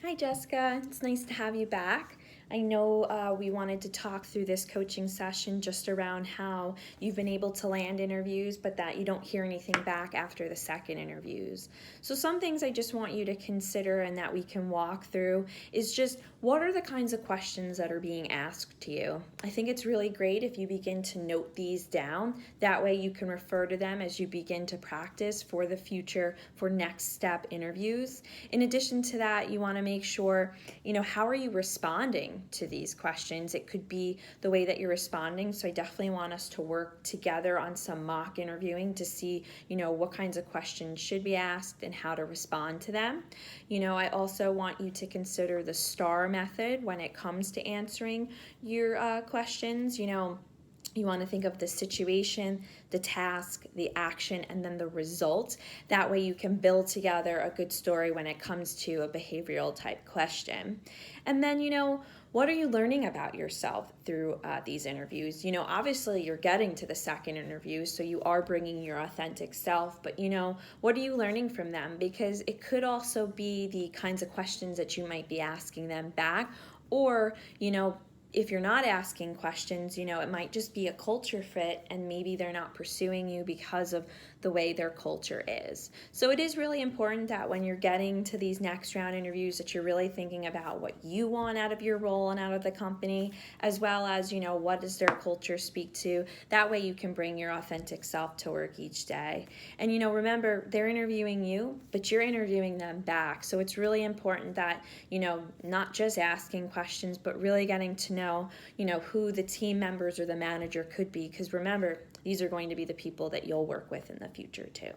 Hi, Jessica. It's nice to have you back. I know we wanted to talk through this coaching session just around how you've been able to land interviews, but that you don't hear anything back after the second interviews. So, some things I just want you to consider and that we can walk through is just what are the kinds of questions that are being asked to you? I think it's really great if you begin to note these down. That way, you can refer to them as you begin to practice for the future for next step interviews. In addition to that, you want to make sure, how are you responding to these questions? It could be the way that you're responding. So I definitely want us to work together on some mock interviewing to see, what kinds of questions should be asked and how to respond to them. I also want you to consider the STAR method when it comes to answering your questions. You want to think of the situation, the task, the action, and then the result. That way you can build together a good story when it comes to a behavioral type question. And then, what are you learning about yourself through these interviews? Obviously you're getting to the second interview, so you are bringing your authentic self, but what are you learning from them? Because it could also be the kinds of questions that you might be asking them back, or, if you're not asking questions, it might just be a culture fit and maybe they're not pursuing you because of the way their culture is. So it is really important that when you're getting to these next round interviews that you're really thinking about what you want out of your role and out of the company, as well as, what does their culture speak to? That way you can bring your authentic self to work each day. And, remember, they're interviewing you, but you're interviewing them back. So it's really important that, not just asking questions, but really getting to know, who the team members or the manager could be. Because remember, these are going to be the people that you'll work with in the future too.